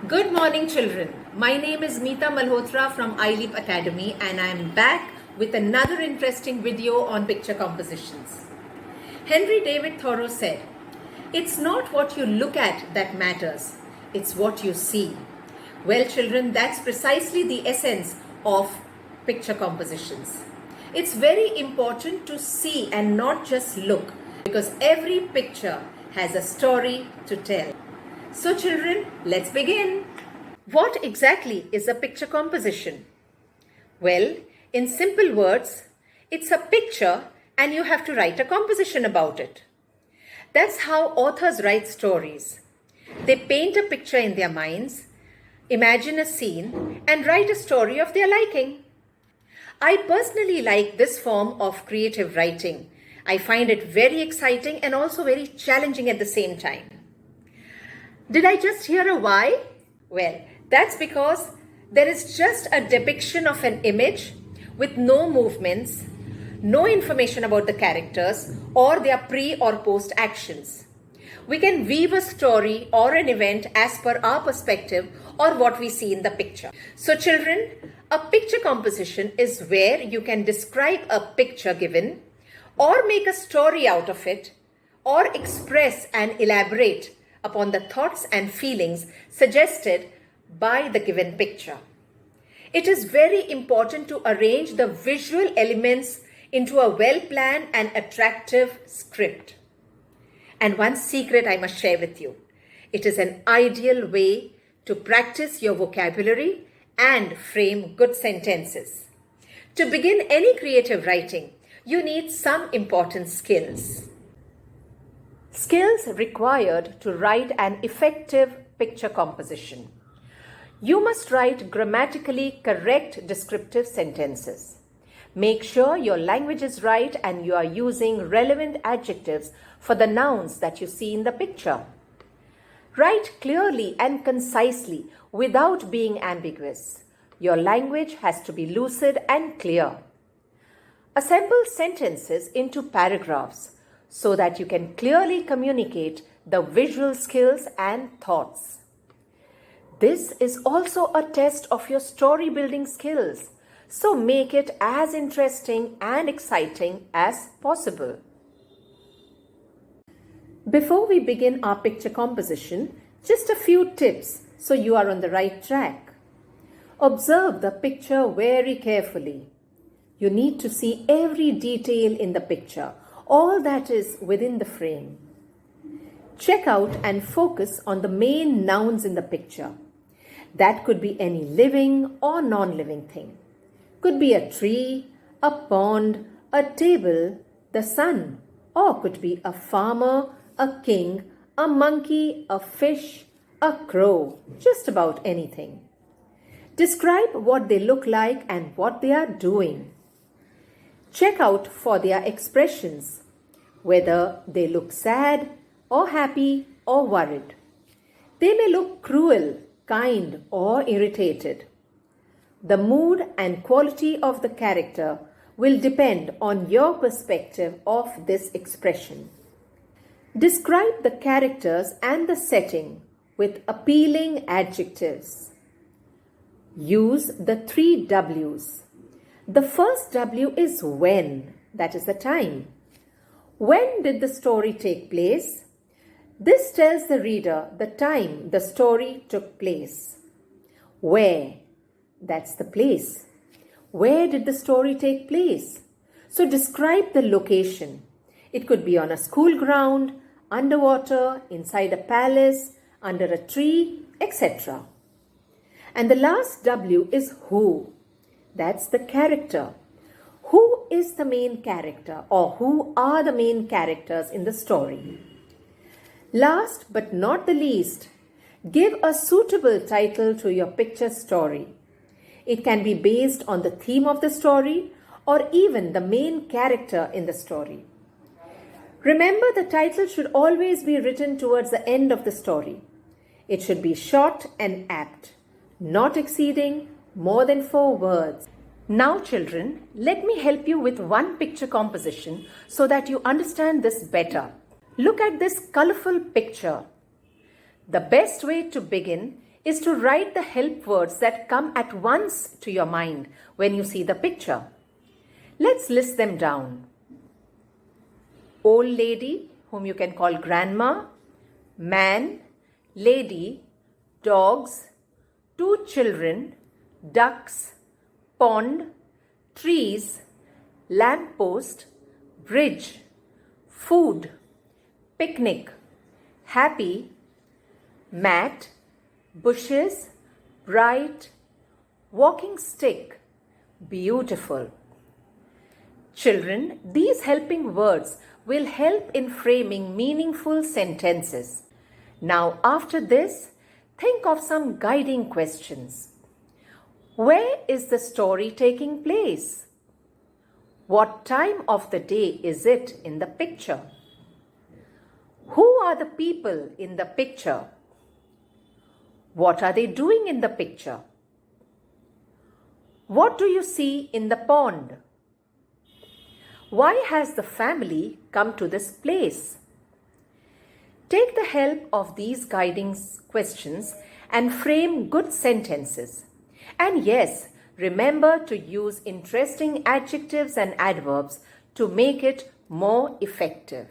Good morning, children. My name is Meeta Malhotra from ILEAP Academy, and I am back with another interesting video on picture compositions. Henry David Thoreau said, "It's not what you look at that matters, it's what you see." Well, children, that's precisely the essence of picture compositions. It's very important to see and not just look, because every picture has a story to tell. So children, let's begin. What exactly is a picture composition? Well, in simple words, it's a picture and you have to write a composition about it. That's how authors write stories. They paint a picture in their minds, imagine a scene, and write a story of their liking. I personally like this form of creative writing. I find it very exciting and also very challenging at the same time. Did I just hear a why? Well, that's because there is just a depiction of an image with no movements, no information about the characters or their pre or post actions. We can weave a story or an event as per our perspective or what we see in the picture. So children, a picture composition is where you can describe a picture given or make a story out of it or express and elaborate upon the thoughts and feelings suggested by the given picture. It is very important to arrange the visual elements into a well-planned and attractive script. And one secret I must share with you. It is an ideal way to practice your vocabulary and frame good sentences. To begin any creative writing, you need some important skills. Skills required to write an effective picture composition. You must write grammatically correct descriptive sentences. Make sure your language is right and you are using relevant adjectives for the nouns that you see in the picture. Write clearly and concisely without being ambiguous. Your language has to be lucid and clear. Assemble sentences into paragraphs so that you can clearly communicate the visual skills and thoughts. This is also a test of your story building skills, so make it as interesting and exciting as possible. Before we begin our picture composition, just a few tips so you are on the right track. Observe the picture very carefully. You need to see every detail in the picture, all that is within the frame. Check out and focus on the main nouns in the picture. That could be any living or non-living thing. Could be a tree, a pond, a table, the sun, or could be a farmer, a king, a monkey, a fish, a crow, just about anything. Describe what they look like and what they are doing. Check out for their expressions, whether they look sad or happy or worried. They may look cruel, kind or irritated. The mood and quality of the character will depend on your perspective of this expression. Describe the characters and the setting with appealing adjectives. Use the 3 W's. The first W is when, that is the time. When did the story take place? This tells the reader the time the story took place. Where? That's the place. Where did the story take place? So describe the location. It could be on a school ground, underwater, inside a palace, under a tree, etc. And the last W is who. That's the character. Who is the main character or who are the main characters in the story? Last but not the least, give a suitable title to your picture story. It can be based on the theme of the story or even the main character in the story. Remember, the title should always be written towards the end of the story. It should be short and apt, not exceeding more than 4 words. Now children, let me help you with one picture composition so that you understand this better. Look at this colorful picture. The best way to begin is to write the help words that come at once to your mind when you see the picture. Let's list them down. Old lady, whom you can call grandma, man, lady, dogs, two children, ducks, pond, trees, lamppost, bridge, food, picnic, happy, mat, bushes, bright, walking stick, beautiful. Children, these helping words will help in framing meaningful sentences. Now, after this, think of some guiding questions. Where is the story taking place? What time of the day is it in the picture? Who are the people in the picture? What are they doing in the picture? What do you see in the pond? Why has the family come to this place? Take the help of these guiding questions and frame good sentences. And yes, remember to use interesting adjectives and adverbs to make it more effective.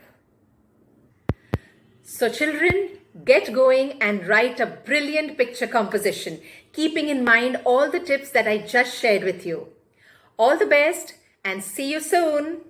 So children, get going and write a brilliant picture composition, keeping in mind all the tips that I just shared with you. All the best and see you soon.